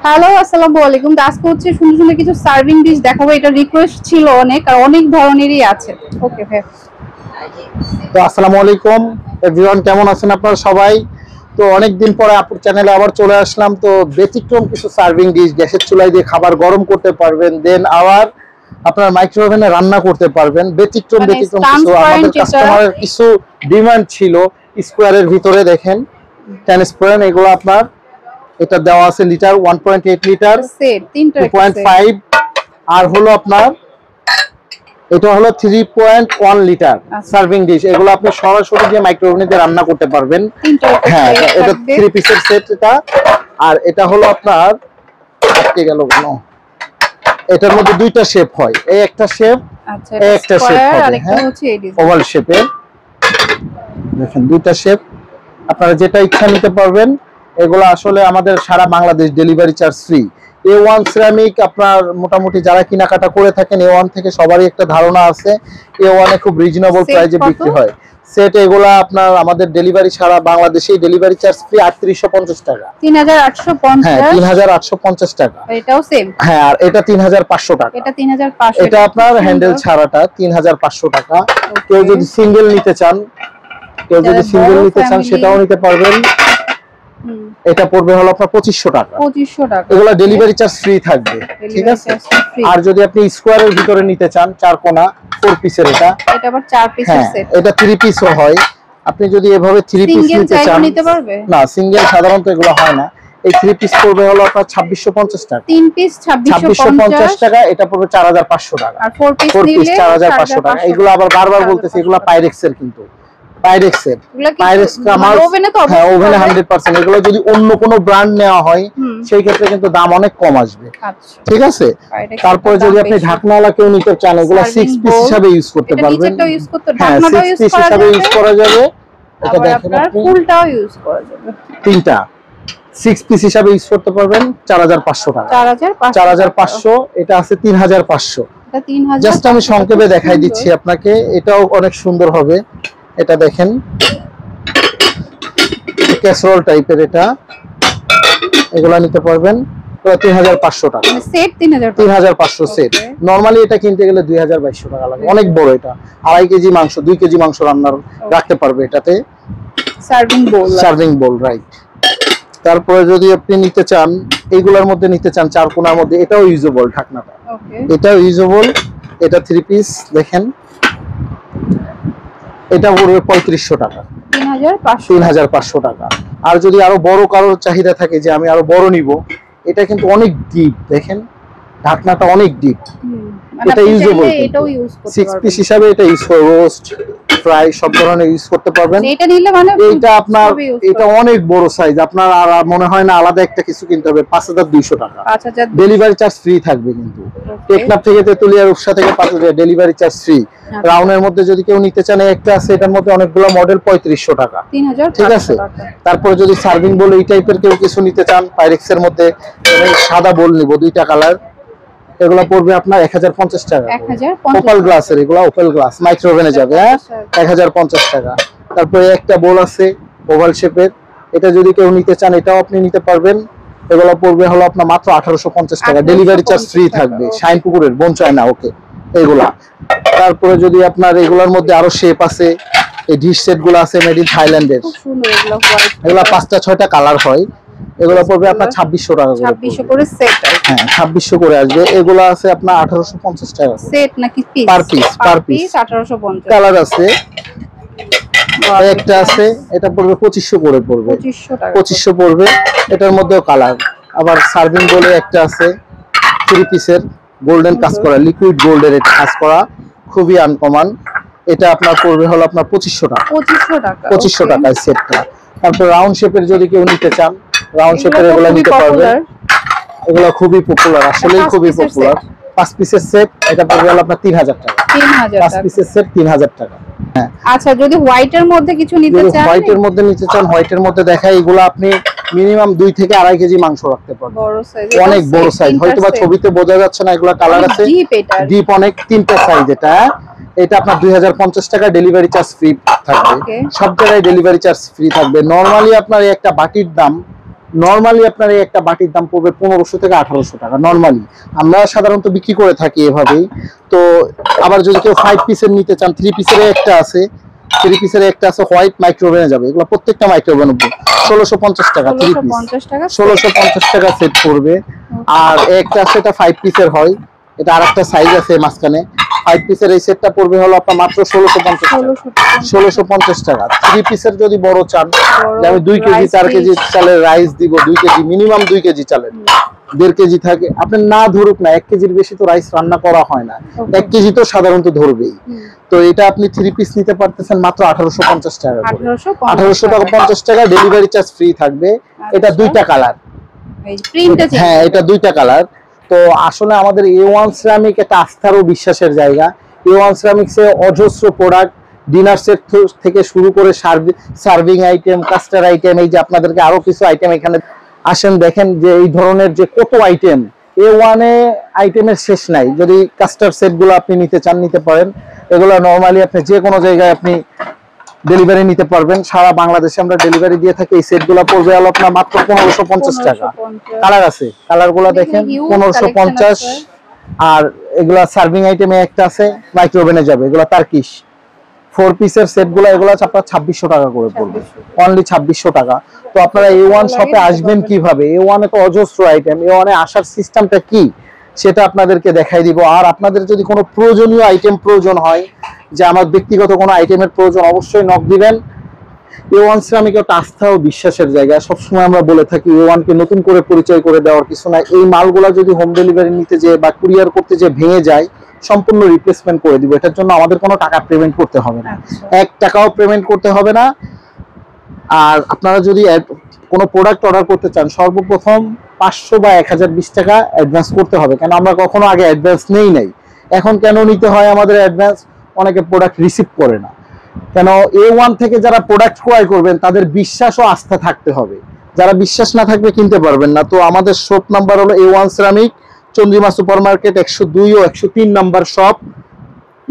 Hello, আসসালামু আলাইকুম। আজকে হচ্ছে সুন্দর সুন্দর কিছু সার্ভিং ডিশ দেখাবো। এটা রিকোয়েস্ট ছিল অনেক, আর অনেক ধরনেরই আছে। ওকে ভাই। তো আসসালামু আলাইকুম এভরিওয়ান, কেমন আছেন আপনারা সবাই? তো অনেকদিন পরে আপুর চ্যানেলে আবার চলে আসলাম। তো ব্যতিক্রম কিছু সার্ভিং ডিশ, গ্যাসের চুলায় দিয়ে খাবার গরম করতে পারবেন, দেন আবার আপনার মাইক্রোওভেনে রান্না করতে পারবেন। ব্যতিক্রম মানে কিছু আমাদের কাস্টমারের কিছু ডিমান্ড ছিল। স্কোয়ারের ভিতরে দেখেন ট্রান্সপারেন্ট, এগুলো আপনার এটা দেওয়া আছে লিটার 1.8 লিটার, সেট 2.5, আর হলো আপনার এটা হলো 3.1 লিটার সার্ভিং ডিশ। এগুলো আপনি সরাসরি যে মাইক্রোওভেনে দিয়ে রান্না করতে পারবেন। হ্যাঁ, এটা 3 পিসের সেট এটা। আর এটা হলো আপনার আটকে গেল কেন, এটার মধ্যে দুইটা শেপ হয়, এই একটা শেপ, আচ্ছা, এই একটা শেপ হবে। আরেকটা হ্যাঁ, হচ্ছে এই ডিজাইন ওভাল শেপে দেখেন দুইটা শেপ, আপনারা যেটা ইচ্ছা নিতে পারবেন। এগুলো আসলে আমাদের সারা Bangladesh delivery charge free. A1 ceramic আপনার মোটামুটি যারা কেনাকাটা করে থাকেন A1 থেকে সবারই একটা ধারণা আছে A1 এ খুব রিজনেবল প্রাইসে বিক্রি হয় সেট। এগুলা আপনার আমাদের ডেলিভারি সারা বাংলাদেশেই ডেলিভারি চার্জ ফ্রি 3850 টাকা। 3850। হ্যাঁ, 3850 টাকা। এটাও সেম। হ্যাঁ, আর এটা 3500 টাকা। এটা 3500। এটা আপনার হ্যান্ডেল ছাড়াটা 3500 টাকা। কেউ যদি সিঙ্গেল নিতে চান, সেটাও নিতে পারবেন। এটা পড়বে হলো আপনার 2500 টাকা। 2500 টাকা। এগুলা ডেলিভারি চার্জ ফ্রি থাকবে, ঠিক আছে। আর যদি আপনি স্কোয়ারের ভিতরে নিতে চান, 4 কোণা 4 পিসের, এটা আবার 4 পিসের সেট। এটা 3 পিসও হয়। আপনি যদি এভাবে 3 পিস নিতে চান, নিতে পারবে না সিঙ্গেল সাধারণত এগুলো হয় না। এই 3 পিস পড়বে হলো আপনার 2650 টাকা। 3 পিস 2650 টাকা। এটা পড়বে 4500 টাকা। আর 4 পিস 4500 টাকা। এগুলো আবার বারবার বলতেছি, এগুলো পাইরেক্সের, কিন্তু পাইরেক্সের আমার হ্যাঁ ওভেনে 100%। এগুলো যদি অন্য কোনো ব্র্যান্ড নেওয়া হয় সেই ক্ষেত্রে কিন্তু দাম অনেক কম আসবে, ঠিক আছে। তারপরে যদি আপনি ঢাকনাওয়ালা কেউ নিতে চান, এগুলো 6 পিস হিসাবে ইউজ করতে পারবেন। হ্যাঁ, 6 পিস হিসাবে ইউজ করা যাবে। এটা দেখেন আপনি ফুলটাও ইউজ করা যাবে। তিনটা 6 পিস হিসাবে ইউজ করতে পারবেন 4500 টাকা। 4500। এটা আছে 3500। এটা 3000। জাস্ট আমি সংক্ষেপে দেখাই দিচ্ছি আপনাকে, এটাও অনেক সুন্দর হবে। এটা দেখেন ক্যাসরোল টাইপের, এটা এগুলা নিতে পারবেন 3500 টাকা। মানে সেট 3500 সেট। নরমালি এটা কিনতে গেলে 2200 টাকা লাগে, অনেক বড়। এটা 2.5 কেজি মাংস, 2 কেজি মাংস রান্নার রাখতে পারবে এটাতে। সার্ভিং বোল রাইট। তারপরে যদি আপনি নিতে চান, এইগুলোর মধ্যে নিতে চান 4 কোণার মধ্যে, এটাও ইউজেবল ঢাকনাটা, এটাও ইউজেবল। এটা 3 পিস দেখেন, এটা পড়বে 3500 টাকা। 3500 টাকা। আর যদি আরো বড় কারোর চাহিদা থাকে যে আমি আরো বড় নিব, এটা কিন্তু অনেক ডিপ, দেখেন ঢাকনাটা অনেক ডিপ। এটা ইউজেবল, 6 পিস হিসাবে এটা ইউজ করে রোস্ট ফ্রাই সব ধরনের ইউজ করতে পারবেন। এটা নিলে মানে এটা আপনার এটা অনেক বড় সাইজ, আপনার আর মনে হয় না আলাদা একটা কিছু কিনতে হবে। 5200 টাকা। ডেলিভারি চার্জ ফ্রি থাকবে কিন্তু। টেকনাফ থেকে তেতুলিয়া রূপসা থেকে পাতুলিয়া ডেলিভারি চার্জ ফ্রি। রাউন্ডের মধ্যে যদি কেউ নিতে চান, একটা আছে এটার মধ্যে অনেকগুলো মডেল 3500 টাকা, ঠিক আছে। তারপরে যদি সার্ভিং বোল এই টাইপের কেউ কিছু নিতে চান, পাইরেক্সের মধ্যে সাদা বোল নিব, দুইটা কালার, এগুলা পড়বে আপনার 1050 টাকা। ওপাল গ্লাসের, এগুলা ওপাল গ্লাস, মাইক্রোওভেনে যাবে। হ্যাঁ, 1050 টাকা। তারপরে একটা বোল আছে ওভাল শেপের, এটা যদি কেউ নিতে চান এটাও আপনি নিতে পারবেন। এগুলা পড়বে হলো আপনার মাত্র 1850 টাকা। ডেলিভারি চার্জ ফ্রি থাকবে। শাইনপুকুরের বোন চায় না, ওকে এগুলা। তারপরে যদি আপনার এগুলার মধ্যে আরো শেপ আছে, এই ডিশ সেট গুলো আছে মেড ইন থাইল্যান্ডের, এগুলা 5টা 6টা কালার হয়। এগুলো পড়বে আপনার 2600 টাকা করে। 2600 করে সেট। হ্যাঁ, 2600 করে আসবে। এগুলো আছে আপনার 1850 টাকা সেট নাকি পিস? Per piece 1850। কালার আছে, একটা আছে, এটা পড়বে 2500 করে পড়বে। 2500 পড়বে। এটার মধ্যেও কালার। আবার সার্ভিং বলে একটা আছে 3 পিসের, গোল্ডেন কাজ করা, লিকুইড গোল্ডের কাজ করা, খুবই আনকমন। এটা আপনার পড়বে হলো আপনার 2500 টাকা। 2500 টাকায় সেটটা। তারপর রাউন্ড শেপের যদি কেউ নিতে চান, রাউন্ড শেপের এগুলো নিতে পারবেন। এগুলো খুবই পপুলার, আসলেই খুবই পপুলার। 5 পিসের সেট, এটা পড়বে হলো আপনার 3000 টাকা। 5 পিসের সেট 3000 টাকা। হ্যাঁ, আচ্ছা যদি হোয়াইটের মধ্যে কিছু নিতে চান, হোয়াইটের মধ্যে নিতে চান, হোয়াইটের মধ্যে দেখাই, এগুলো আপনি মিনিমাম 2 থেকে 2.5 কেজি মাংস রাখতে পারবেন। অনেক বড় সাইজ, হয়তোবা ছবিতে বোঝা যাচ্ছে না। এগুলো কালার আছে ডিপ অনেক, 3টা সাইজ। এটা আপনার 2050 টাকা। ডেলিভারি চার্জ ফ্রি থাকবে, সব জায়গায় ডেলিভারি চার্জ ফ্রি থাকবে। নরমালি আপনার একটা বাটির দাম নরমালি আপনার এই একটা বাটির দাম পড়বে 1500 থেকে 1800 টাকা নরমালি। আমরা সাধারণত বিক্রি করে থাকি এভাবেই। তো আবার যদি কেউ 5 পিসের নিতে চান, 3 পিসের একটা আছে, 3 পিসের একটা আছে হোয়াইট, মাইক্রোওভেনে যাবে। এগুলো প্রত্যেকটা মাইক্রোওভেনে 1650 টাকা 3 পিস, 1650 টাকা সেট পড়বে। আর একটা আছে এটা 5 পিসের হয়, এটা আরেকটা সাইজ আছে মাঝখানে। 5 পিসের এই সেটটা পড়বে হলো আপনার মাত্র 1650 টাকা। 3 পিসের যদি বড় চান, আমি 2 কেজি 4 কেজি চালের রাইস দিব, 2 কেজি মিনিমাম 2 কেজি চালের, 1.5 কেজি থাকে। আপনি না ধরুক না, 1 কেজির বেশি তো রাইস রান্না করা হয় না, 1 কেজি তো সাধারণত ধরবেই। তো এটা আপনি 3 পিস নিতে পারতেছেন মাত্র 1850 টাকা করে, 1850 টাকা। ডেলিভারি চার্জ ফ্রি থাকবে। এটা দুইটা কালার, হ্যাঁ এটা দুইটা কালার। তো আসলে আমাদের A1 সিরামিক একটা আস্থার ও বিশ্বাসের জায়গা। A1 সিরামিক্সে অজস্র প্রোডাক্ট, ডিনার সেট থেকে শুরু করে সার্ভিং আইটেম, কাস্টার আইটেম, এই যে আপনাদেরকে আরো কিছু আইটেম এখানে আসেন দেখেন যে এই ধরনের যে কত আইটেম। A1 এ আইটেমের শেষ নাই। যদি কাস্টার সেট গুলো আপনি নিতে চান নিতে পারেন। এগুলো নরমালি আপনি যে কোনো জায়গায় আপনি ডেলিভারি নিতে পারবেন, সারা বাংলাদেশে আমরা ডেলিভারি দিয়ে থাকি। এই সেট গুলো পড়বে হলো আপনার মাত্র 1550 টাকা। কালার আছে, কালার গুলো দেখেন 1550। আর এগুলা সার্ভিং আইটেমে একটা আছে, মাইক্রোওভেনে যাবে। এগুলো তার্কিশ 4 পিসের সেট গুলো, এগুলো আপনার 2600 টাকা করে পড়বে, অনলি 2600 টাকা। তো আপনারা A1 শপে আসবেন কিভাবে? A1 এ তো অজস্র আইটেম। A1 এ আসার সিস্টেমটা কি সেটা আপনাদেরকে দেখাই দিব। আর আপনাদের যদি কোনো প্রয়োজনীয় আইটেম প্রয়োজন হয়, যে আমার ব্যক্তিগত কোনো আইটেমের প্রয়োজন, অবশ্যই নক দিবেন। A1 সিরামিক একটা আস্থা ও বিশ্বাসের জায়গা। সবসময় আমরা বলে থাকি A1 কে নতুন করে পরিচয় করে দেওয়ার কিছু না। এই মালগুলা যদি হোম ডেলিভারি নিতে যেয়ে বা কুরিয়ার করতে যেয়ে ভেঙে যায়, সম্পূর্ণ রিপ্লেসমেন্ট করে দিব। এটার জন্য আমাদের কোনো টাকা পেমেন্ট করতে হবে না, 1 টাকাও পেমেন্ট করতে হবে না। আর আপনারা যদি কোনো প্রোডাক্ট অর্ডার করতে চান, সর্বপ্রথম 500 বা 1020 টাকা অ্যাডভান্স করতে হবে। কেন আমরা কখনো আগে অ্যাডভান্স নেই নাই। এখন কেন নিতে হয় আমাদের অ্যাডভান্স? অনেকে প্রোডাক্ট রিসিভ করে না। কেন A1 থেকে যারা প্রোডাক্ট ক্রয় করবেন তাদের বিশ্বাস ও আস্থা থাকতে হবে। যারা বিশ্বাস না থাকবে কিনতে পারবেন না। তো আমাদের শপ নাম্বার হলো A1 ceramic, Chandrima super market 102 ও 103 নাম্বার শপ।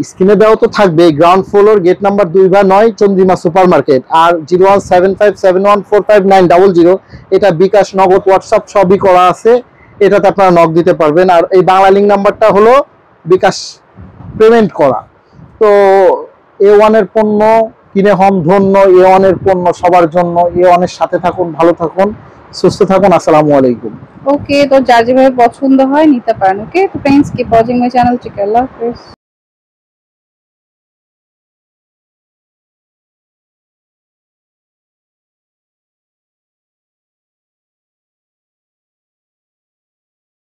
স্ক্রিনে দেওয়া তো থাকবে, গ্রাউন্ড ফ্লোর, গেট নাম্বার 2 বা 9, চন্দ্রিমা সুপার মার্কেট। আর 01757145900, এটা বিকাশ, নগদ, হোয়াটসঅ্যাপ সবই করা আছে। এটাতে আপনারা নক দিতে পারবেন। আর এই বাংলা লিংক নাম্বারটা হলো বিকাশ পেমেন্ট করা। তো A1 এর পণ্য কিনে হন ধন্য। A1 এর পণ্য সবার জন্য। A1 এর সাথে থাকুন, ভালো থাকুন, সুস্থ থাকুন। আসসালামু আলাইকুম। ওকে, তো যার যেভাবে পছন্দ হয় নিতে পারেন। ওকে, তো friends, keep watching my channel. ঠিক আছে, আল্লাহ হাফেজ।